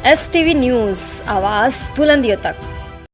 STV news, आवाज बुलंदियों तक।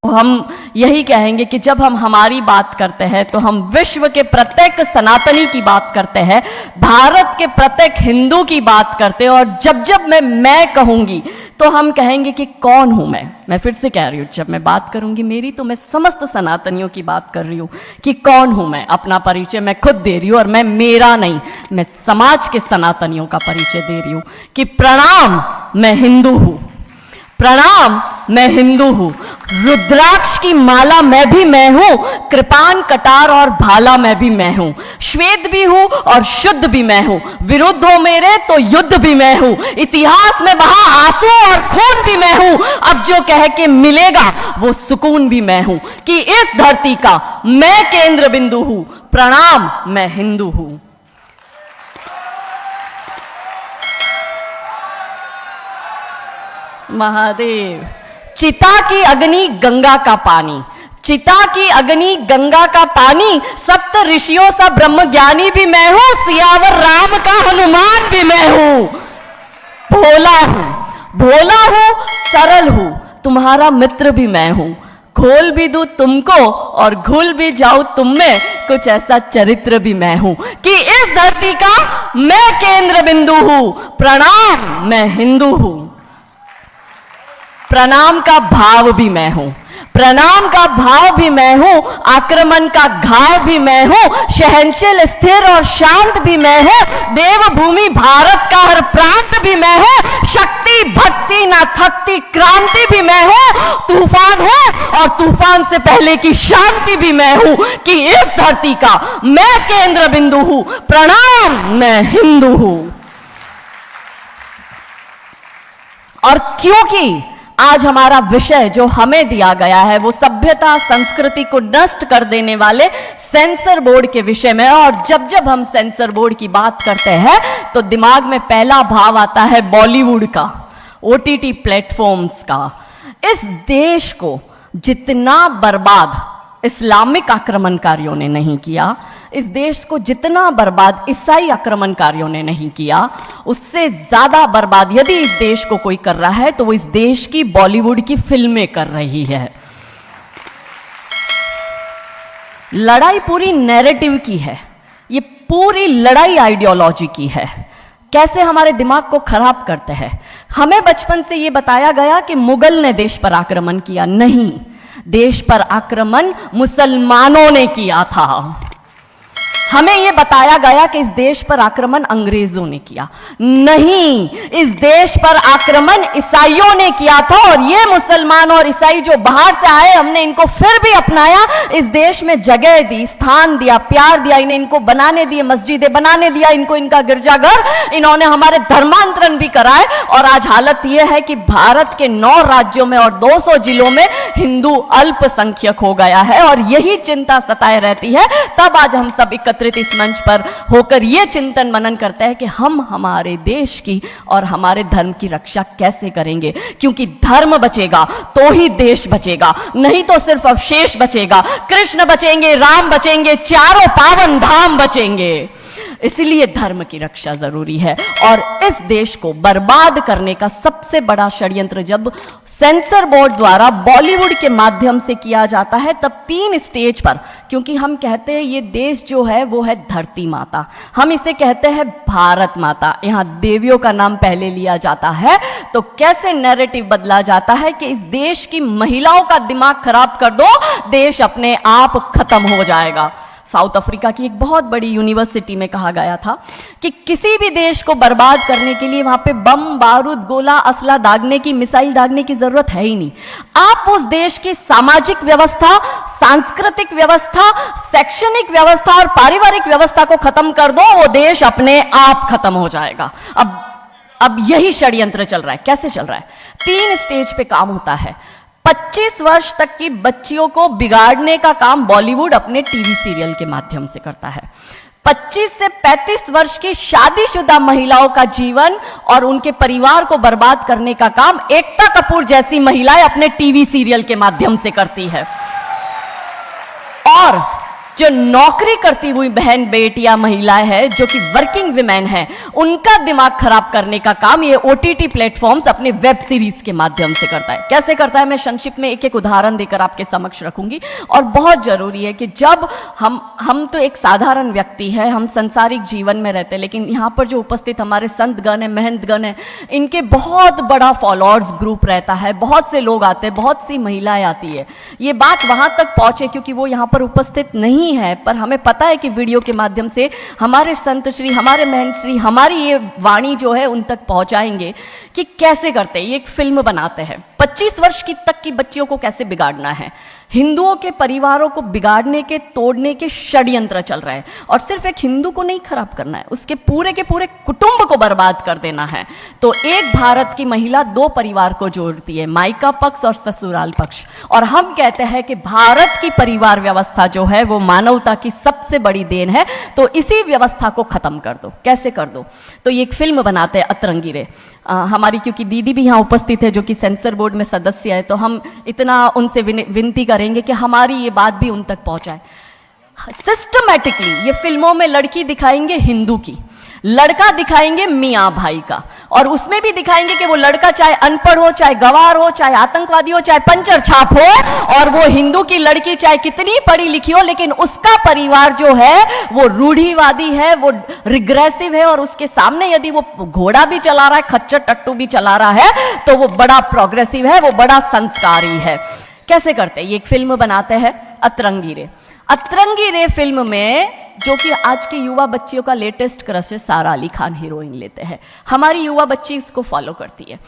हम यही कहेंगे कि जब हम हमारी बात करते हैं तो हम विश्व के प्रत्येक सनातनी की बात करते हैं, भारत के प्रत्येक हिंदू की बात करते हैं। और जब जब मैं कहूंगी तो हम कहेंगे कि कौन हूं मैं फिर से कह रही हूं, जब मैं बात करूंगी मेरी तो मैं समस्त सनातनियों की बात कर रही हूं कि कौन हूं मैं। अपना परिचय मैं खुद दे रही हूं, और मैं मेरा नहीं, मैं समाज के सनातनियों का परिचय दे रही हूं कि प्रणाम, मैं हिंदू हूं। प्रणाम, मैं हिंदू हूं। रुद्राक्ष की माला मैं हूं, कृपान कटार और भाला मैं हूं। श्वेत भी हूं और शुद्ध भी मैं हूं। विरुद्ध हो मेरे तो युद्ध भी मैं हूं। इतिहास में बहा आंसू और खून भी मैं हूं। अब जो कह के मिलेगा वो सुकून भी मैं हूं कि इस धरती का मैं केंद्र बिंदु हूं। प्रणाम, मैं हिंदू हूं। महादेव। चिता की अग्नि गंगा का पानी, चिता की अग्नि गंगा का पानी, सप्त ऋषियों सा ब्रह्म ज्ञानी भी मैं हूं। सियावर राम का हनुमान भी मैं हूं। भोला हूं, सरल हूं, तुम्हारा मित्र भी मैं हूं। खोल भी दूं तुमको और घुल भी जाऊं तुम में, कुछ ऐसा चरित्र भी मैं हूं कि इस धरती का मैं केंद्र बिंदु हूं। प्रणाम, मैं हिंदू हूं। प्रणाम का भाव भी मैं हूं। प्रणाम का भाव भी मैं हूं। आक्रमण का घाव भी मैं हूं। सहनशील, स्थिर और शांत भी मैं हूं। देवभूमि भारत का हर प्रांत भी मैं हूं। शक्ति भक्ति ना थकती क्रांति भी मैं हूं। तूफान है और तूफान से पहले की शांति भी मैं हूं कि इस धरती का मैं केंद्र बिंदु हूं। प्रणाम, मैं हिंदू हूं। और क्योंकि आज हमारा विषय जो हमें दिया गया है वो सभ्यता संस्कृति को नष्ट कर देने वाले सेंसर बोर्ड के विषय में, और जब जब हम सेंसर बोर्ड की बात करते हैं तो दिमाग में पहला भाव आता है बॉलीवुड का, OTT प्लेटफॉर्म्स का। इस देश को जितना बर्बाद इस्लामिक आक्रमणकारियों ने नहीं किया, इस देश को जितना बर्बाद ईसाई आक्रमणकारियों ने नहीं किया, उससे ज्यादा बर्बाद यदि इस देश को कोई कर रहा है तो वो इस देश की बॉलीवुड की फिल्में कर रही है। लड़ाई पूरी नैरेटिव की है, ये पूरी लड़ाई आइडियोलॉजी की है। कैसे हमारे दिमाग को खराब करते हैं। हमें बचपन से ये बताया गया कि मुगल ने देश पर आक्रमण किया, नहीं, देश पर आक्रमण मुसलमानों ने किया था। हमें यह बताया गया कि इस देश पर आक्रमण अंग्रेजों ने किया, नहीं, इस देश पर आक्रमण ईसाइयों ने किया था। और ये मुसलमान और ईसाई जो बाहर से आए, हमने इनको फिर भी अपनाया, इस देश में जगह दी, स्थान दिया, प्यार दिया, इन्हें इनको बनाने दिए, मस्जिदें बनाने दिया, इनको इनका गिरजाघर, इन्होंने हमारे धर्मांतरण भी कराए। और आज हालत यह है कि भारत के 9 राज्यों में और 200 जिलों में हिंदू अल्पसंख्यक हो गया है, और यही चिंता सताए रहती है। तब आज हम सब इस मंच पर होकर यह चिंतन मनन करते हैं कि हम हमारे देश की और हमारे धर्म की रक्षा कैसे करेंगे, क्योंकि धर्म बचेगा तो ही देश बचेगा, नहीं तो सिर्फ अवशेष बचेगा। कृष्ण बचेंगे, राम बचेंगे, चारों पावन धाम बचेंगे। इसलिए धर्म की रक्षा जरूरी है। और इस देश को बर्बाद करने का सबसे बड़ा षड्यंत्र जब सेंसर बोर्ड द्वारा बॉलीवुड के माध्यम से किया जाता है, तब 3 स्टेज पर, क्योंकि हम कहते हैं ये देश जो है वो है धरती माता, हम इसे कहते हैं भारत माता, यहां देवियों का नाम पहले लिया जाता है। तो कैसे नैरेटिव बदला जाता है कि इस देश की महिलाओं का दिमाग खराब कर दो, देश अपने आप खत्म हो जाएगा। साउथ अफ्रीका की एक बहुत बड़ी यूनिवर्सिटी में कहा गया था कि किसी भी देश को बर्बाद करने के लिए वहां पे बम, बारूद, गोला, असला दागने की, मिसाइल दागने की जरूरत है ही नहीं। आप उस देश की सामाजिक व्यवस्था, सांस्कृतिक व्यवस्था, शैक्षणिक व्यवस्था और पारिवारिक व्यवस्था को खत्म कर दो, वो देश अपने आप खत्म हो जाएगा। अब यही षड्यंत्र चल रहा है। कैसे चल रहा है? 3 स्टेज पे काम होता है। 25 वर्ष तक की बच्चियों को बिगाड़ने का काम बॉलीवुड अपने टीवी सीरियल के माध्यम से करता है। 25 से 35 वर्ष की शादीशुदा महिलाओं का जीवन और उनके परिवार को बर्बाद करने का काम एकता कपूर जैसी महिलाएं अपने टीवी सीरियल के माध्यम से करती है। और जो नौकरी करती हुई बहन बेटियां महिलाएं हैं, जो कि वर्किंग विमेन हैं, उनका दिमाग खराब करने का काम ये ओटीटी प्लेटफॉर्म्स अपने वेब सीरीज के माध्यम से करता है। कैसे करता है, मैं संक्षिप्त में एक एक उदाहरण देकर आपके समक्ष रखूंगी। और बहुत जरूरी है कि जब हम तो एक साधारण व्यक्ति है, हम संसारिक जीवन में रहते हैं, लेकिन यहाँ पर जो उपस्थित हमारे संतगण है, महंतगण है, इनके बहुत बड़ा फॉलोअर्स ग्रुप रहता है, बहुत से लोग आते हैं, बहुत सी महिलाएं आती है। ये बात वहां तक पहुंचे क्योंकि वो यहाँ पर उपस्थित नहीं है, पर हमें पता है कि वीडियो के माध्यम से हमारे संत श्री, हमारे महंत श्री हमारी ये वाणी जो है उन तक पहुंचाएंगे कि कैसे करते हैं। ये एक फिल्म बनाते हैं 25 वर्ष की तक की बच्चियों को कैसे बिगाड़ना है। हिंदुओं के परिवारों को बिगाड़ने के, तोड़ने के षड्यंत्र चल रहे हैं। और सिर्फ एक हिंदू को नहीं खराब करना है, उसके पूरे के पूरे कुटुंब को बर्बाद कर देना है। तो एक भारत की महिला 2 परिवार को जोड़ती है, मायका पक्ष और ससुराल पक्ष। और हम कहते हैं कि भारत की परिवार व्यवस्था जो है वो मानवता की सबसे बड़ी देन है। तो इसी व्यवस्था को खत्म कर दो। कैसे कर दो? तो ये एक फिल्म बनाते हैं अतरंगी रे। हमारी क्योंकि दीदी भी यहाँ उपस्थित है जो कि सेंसर बोर्ड में सदस्य है, तो हम इतना उनसे विनती करेंगे कि हमारी ये बात भी उन तक पहुंचाए। सिस्टमैटिकली ये फिल्मों में लड़की दिखाएंगे हिंदू की, लड़का दिखाएंगे मियाँ भाई का, और उसमें भी दिखाएंगे कि वो लड़का चाहे अनपढ़ हो, चाहे गवार हो, चाहे आतंकवादी हो, चाहे पंचर छाप हो, और वो हिंदू की लड़की चाहे कितनी पढ़ी लिखी हो, लेकिन उसका परिवार जो है वो रूढ़िवादी है, वो रिग्रेसिव है, और उसके सामने यदि वो घोड़ा भी चला रहा है, खच्चर टट्टू भी चला रहा है, तो वो बड़ा प्रोग्रेसिव है, वो बड़ा संस्कारी है। कैसे करते हैं? ये एक फिल्म बनाते हैं अतरंगी रे। अतरंगी रे फिल्म में जो कि आज के युवा बच्चियों का लेटेस्ट क्रश है, सारा अली खान हीरोइन लेते हैं। हमारी युवा बच्ची इसको फॉलो करती है।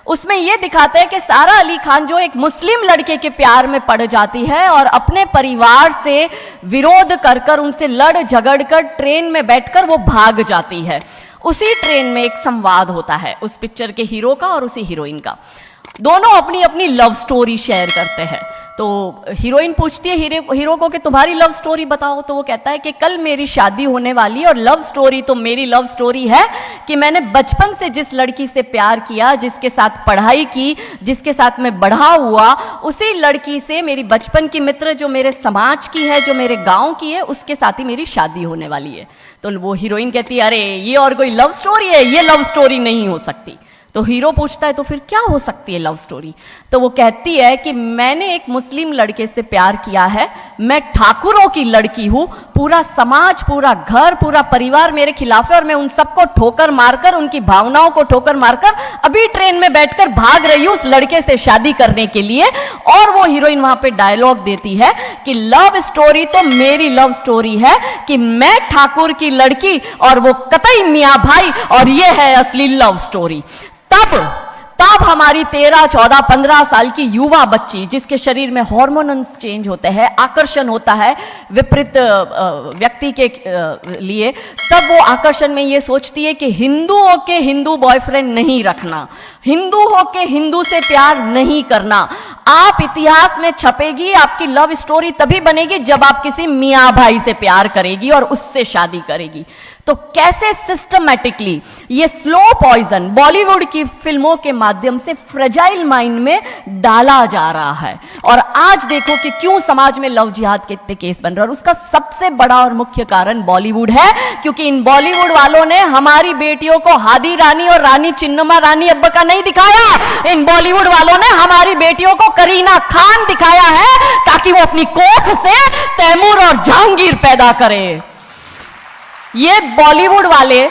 उसमें यह दिखाते हैं कि सारा अली खान जो एक मुस्लिम लड़के के प्यार में पड़ जाती है और अपने परिवार से विरोध कर कर, उनसे लड़ झगड़ कर ट्रेन में बैठकर वो भाग जाती है। उसी ट्रेन में एक संवाद होता है उस पिक्चर के हीरो का और उसी हीरोइन का। दोनों अपनी अपनी लव स्टोरी शेयर करते हैं। तो हीरोइन पूछती है हीरो को कि तुम्हारी लव स्टोरी बताओ। तो वो कहता है कि कल मेरी शादी होने वाली है और लव स्टोरी तो मेरी लव स्टोरी है कि मैंने बचपन से जिस लड़की से प्यार किया, जिसके साथ पढ़ाई की, जिसके साथ मैं बढ़ा हुआ, उसी लड़की से, मेरी बचपन की मित्र जो मेरे समाज की है, जो मेरे गांव की है, उसके साथ ही मेरी शादी होने वाली है। तो वो हीरोइन कहती है अरे ये और कोई लव स्टोरी है, ये लव स्टोरी नहीं हो सकती। तो हीरो पूछता है तो फिर क्या हो सकती है लव स्टोरी? तो वो कहती है कि मैंने एक मुस्लिम लड़के से प्यार किया है, मैं ठाकुरों की लड़की हूं, पूरा समाज, पूरा घर, पूरा परिवार मेरे खिलाफ है और मैं उन सबको ठोकर मारकर, उनकी भावनाओं को ठोकर मारकर अभी ट्रेन में बैठकर भाग रही हूं उस लड़के से शादी करने के लिए। और वो हीरोइन वहां पे डायलॉग देती है कि लव स्टोरी तो मेरी लव स्टोरी है कि मैं ठाकुर की लड़की और वो कतई मियां भाई, और ये है असली लव स्टोरी। तब हमारी 13, 14, 15 साल की युवा बच्ची, जिसके शरीर में हार्मोन्स चेंज होते हैं, आकर्षण होता है विपरीत व्यक्ति के लिए, तब वो आकर्षण में ये सोचती है कि हिंदू होके हिंदू बॉयफ्रेंड नहीं रखना, हिंदू होके हिंदू से प्यार नहीं करना। आप इतिहास में छपेगी, आपकी लव स्टोरी तभी बनेगी जब आप किसी मियाँ भाई से प्यार करेगी और उससे शादी करेगी। तो कैसे सिस्टमैटिकली ये स्लो पॉइजन बॉलीवुड की फिल्मों के माध्यम से फ्रेजाइल माइंड में डाला जा रहा है। और आज देखो कि क्यों समाज में लव जिहाद के इतने केस बन रहे हैं, और उसका सबसे बड़ा और मुख्य कारण बॉलीवुड है, क्योंकि इन बॉलीवुड वालों ने हमारी बेटियों को हादी रानी और रानी चिन्नमा रानी अब्बा का नहीं दिखाया। इन बॉलीवुड वालों ने हमारी बेटियों को करीना खान दिखाया है ताकि वो अपनी कोख से तैमूर और जहांगीर पैदा करे। ये बॉलीवुड वाले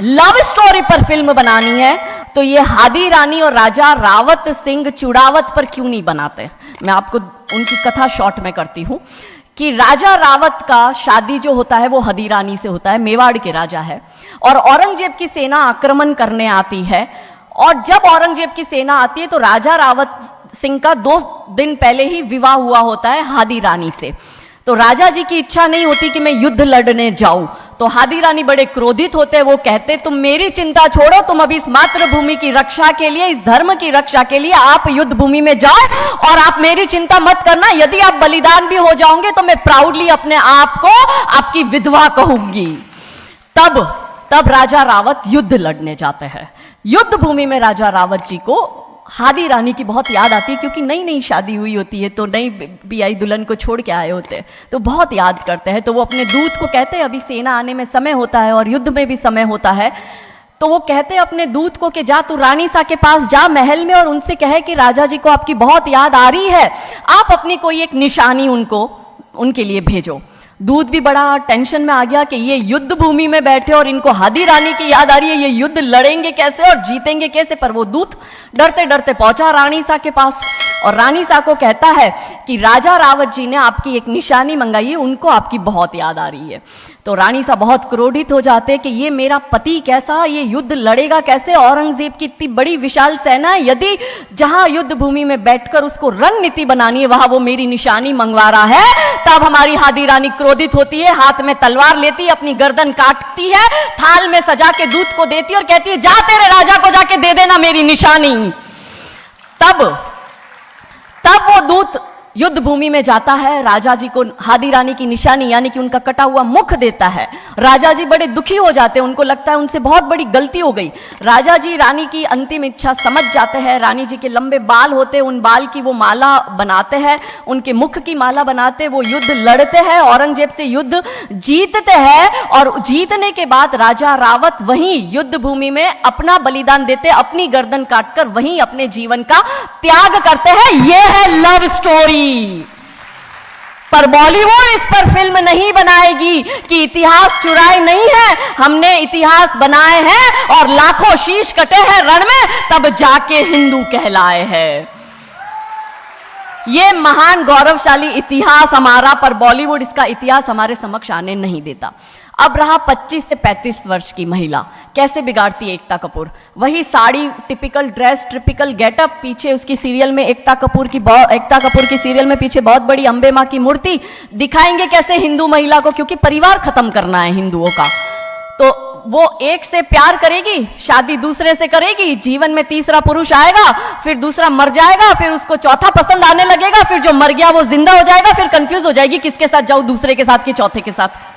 लव स्टोरी पर फिल्म बनानी है तो ये हादी रानी और राजा रावत सिंह चुड़ावत पर क्यों नहीं बनाते? मैं आपको उनकी कथा शॉर्ट में करती हूं कि राजा रावत का शादी जो होता है वो हदी रानी से होता है, मेवाड़ के राजा है, और औरंगजेब की सेना आक्रमण करने आती है। और जब औरंगजेब की सेना आती है तो राजा रावत सिंह का 2 दिन पहले ही विवाह हुआ होता है हादी रानी से। तो राजा जी की इच्छा नहीं होती कि मैं युद्ध लड़ने जाऊं, तो हादी रानी बड़े क्रोधित होते, वो कहते तुम मेरी चिंता छोड़ो, तुम अभी इस मातृभूमि की रक्षा के लिए, इस धर्म की रक्षा के लिए आप युद्ध भूमि में जाओ और आप मेरी चिंता मत करना, यदि आप बलिदान भी हो जाओगे तो मैं प्राउडली अपने आप को आपकी विधवा कहूंगी। तब राजा रावत युद्ध लड़ने जाते हैं। युद्ध भूमि में राजा रावत जी को हादी रानी की बहुत याद आती है, क्योंकि नई नई शादी हुई होती है तो नई बियाई दुल्हन को छोड़ के आए होते हैं तो बहुत याद करते हैं। तो वो अपने दूत को कहते हैं, अभी सेना आने में समय होता है और युद्ध में भी समय होता है, तो वो कहते हैं अपने दूत को कि जा तू रानी सा के पास जा महल में और उनसे कहे कि राजा जी को आपकी बहुत याद आ रही है, आप अपनी कोई एक निशानी उनके लिए भेजो। दूत भी बड़ा टेंशन में आ गया कि ये युद्ध भूमि में बैठे और इनको हादी रानी की याद आ रही है, ये युद्ध लड़ेंगे कैसे और जीतेंगे कैसे। पर वो दूत डरते डरते पहुंचा रानी सा के पास और रानी सा को कहता है कि राजा रावत जी ने आपकी एक निशानी मंगाई है, उनको आपकी बहुत याद आ रही है। तो रानी सा बहुत क्रोधित हो जाते कि ये मेरा पति कैसा, ये युद्ध लड़ेगा कैसे, औरंगजेब की इतनी बड़ी विशाल सेना, यदि जहां युद्ध भूमि में बैठकर उसको रणनीति बनानी है वहां वो मेरी निशानी मंगवा रहा है। तब हमारी हादी रानी क्रोधित होती है, हाथ में तलवार लेती है, अपनी गर्दन काटती है, थाल में सजा के दूत को देती है और कहती है जा तेरे राजा को जाके दे देना मेरी निशानी। तब वो दूत युद्ध भूमि में जाता है, राजा जी को हादी रानी की निशानी यानी कि उनका कटा हुआ मुख देता है। राजा जी बड़े दुखी हो जाते हैं, उनको लगता है उनसे बहुत बड़ी गलती हो गई। राजा जी रानी की अंतिम इच्छा समझ जाते हैं, रानी जी के लंबे बाल होते हैं, उन बाल की वो माला बनाते हैं, उनके मुख की माला बनाते, वो युद्ध लड़ते हैं, औरंगजेब से युद्ध जीतते हैं और जीतने के बाद राजा रावत वहीं युद्ध भूमि में अपना बलिदान देते, अपनी गर्दन काटकर वहीं अपने जीवन का त्याग करते हैं। यह है लव स्टोरी। पर बॉलीवुड इस पर फिल्म नहीं बनाएगी कि इतिहास चुराए नहीं है, हमने इतिहास बनाए हैं और लाखों शीश कटे हैं रण में तब जाके हिंदू कहलाए हैं। ये महान गौरवशाली इतिहास हमारा, पर बॉलीवुड इसका इतिहास हमारे समक्ष आने नहीं देता। अब रहा 25 से 35 वर्ष की महिला, कैसे बिगाड़ती है एकता कपूर। वही sari, typical dress, typical getup, पीछे उसकी सीरियल में एकता कपूर की सीरियल में पीछे बहुत बड़ी अंबे मां की मूर्ति। दिखाएंगे कैसे हिंदू महिला को, क्योंकि परिवार खत्म करना है हिंदुओं का। तो वो एक से प्यार करेगी, शादी दूसरे से करेगी, जीवन में तीसरा पुरुष आएगा, फिर दूसरा मर जाएगा, फिर उसको चौथा पसंद आने लगेगा, फिर जो मर गया वो जिंदा हो जाएगा, फिर कंफ्यूज हो जाएगी किसके साथ जाऊं, दूसरे के साथ कि चौथे के साथ।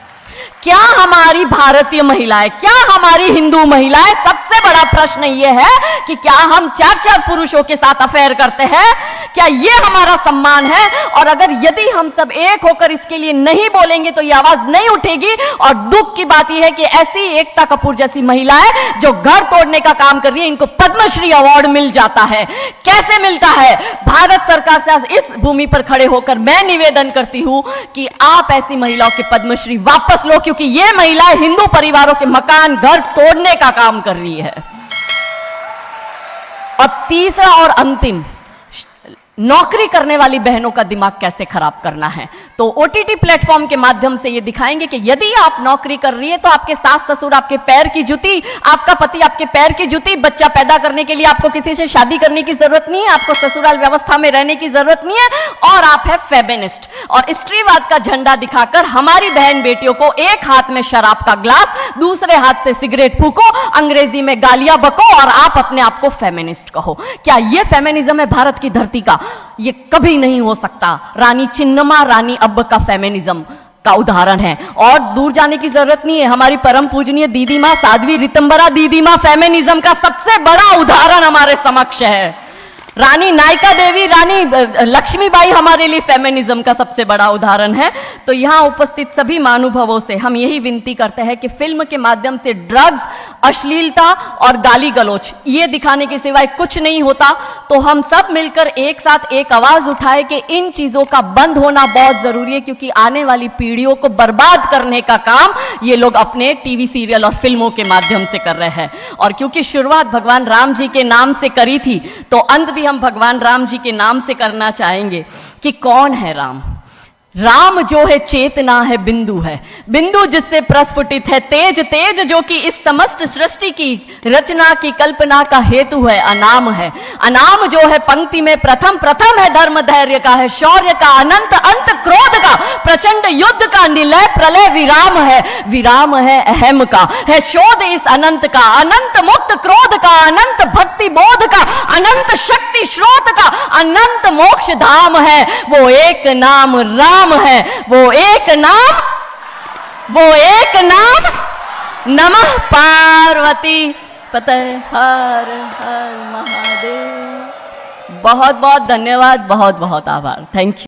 क्या हमारी भारतीय महिलाएं, क्या हमारी हिंदू महिलाएं, सबसे बड़ा प्रश्न यह है कि क्या हम 4-4 पुरुषों के साथ अफेयर करते हैं? क्या यह हमारा सम्मान है? और अगर यदि हम सब एक होकर इसके लिए नहीं बोलेंगे तो यह आवाज नहीं उठेगी। और दुख की बात यह है कि ऐसी एकता कपूर जैसी महिलाएं जो घर तोड़ने का काम कर रही है, इनको पद्मश्री अवार्ड मिल जाता है। कैसे मिलता है? भारत सरकार से इस भूमि पर खड़े होकर मैं निवेदन करती हूं कि आप ऐसी महिलाओं के पद्मश्री वापस लो, क्योंकि ये महिलाएं हिंदू परिवारों के मकान, घर तोड़ने का काम कर रही है। और तीसरा और अंतिम, नौकरी करने वाली बहनों का दिमाग कैसे खराब करना है। तो ओटीटी प्लेटफॉर्म के माध्यम से ये दिखाएंगे कि यदि आप नौकरी कर रही है तो आपके सास ससुर आपके पैर की जूती, आपका पति आपके पैर की जूती। बच्चा पैदा करने के लिए आपको किसी से शादी करने की जरूरत नहीं है, आपको ससुराल व्यवस्था में रहने की जरूरत नहीं है, और आप है फेमिनिस्ट। और स्त्रीवाद का झंडा दिखाकर हमारी बहन बेटियों को एक हाथ में शराब का ग्लास, दूसरे हाथ से सिगरेट फूको, अंग्रेजी में गालियां बको और आप अपने आप को फेमिनिस्ट कहो। क्या यह फेमिनिज्म है भारत की धरती का? ये कभी नहीं हो सकता। रानी चिन्नमा, रानी अब्ब का फेमिनिज्म का उदाहरण है, और दूर जाने की जरूरत नहीं है। हमारी परम पूजनीय दीदी मां साध्वी रितंबरा दीदी मां फेमिनिज्म का सबसे बड़ा उदाहरण हमारे समक्ष है। रानी नायका देवी, रानी लक्ष्मीबाई हमारे लिए फेमिनिज्म का सबसे बड़ा उदाहरण है। तो यहां उपस्थित सभी महानुभावों से हम यही विनती करते हैं कि फिल्म के माध्यम से ड्रग्स, अश्लीलता और गाली गलौच ये दिखाने के सिवाय कुछ नहीं होता। तो हम सब मिलकर एक साथ एक आवाज उठाए कि इन चीजों का बंद होना बहुत जरूरी है, क्योंकि आने वाली पीढ़ियों को बर्बाद करने का काम ये लोग अपने टीवी सीरियल और फिल्मों के माध्यम से कर रहे हैं। और क्योंकि शुरुआत भगवान राम जी के नाम से करी थी, तो अंत भी हम भगवान राम जी के नाम से करना चाहेंगे कि कौन है राम। राम जो है चेतना है, बिंदु है, बिंदु जिससे प्रस्फुटित है तेज, तेज जो कि इस समस्त सृष्टि की रचना की कल्पना का हेतु है, अनाम है। अनाम जो है पंक्ति में प्रथम, प्रथम है धर्म धैर्य का, है शौर्य का, अनंत अंत क्रोध का, प्रचंड युद्ध का, निलय प्रलय विराम है, विराम है अहम का, है शोध इस अनंत का, अनंत मुक्त क्रोध का, अनंत भक्ति बोध का, अनंत शक्ति स्रोत का, अनंत मोक्ष धाम है। वो एक नाम राम है, वो एक नाम, वो एक नाम। नमः पार्वती पते हर हर महादेव। बहुत बहुत धन्यवाद, बहुत बहुत आभार, थैंक यू।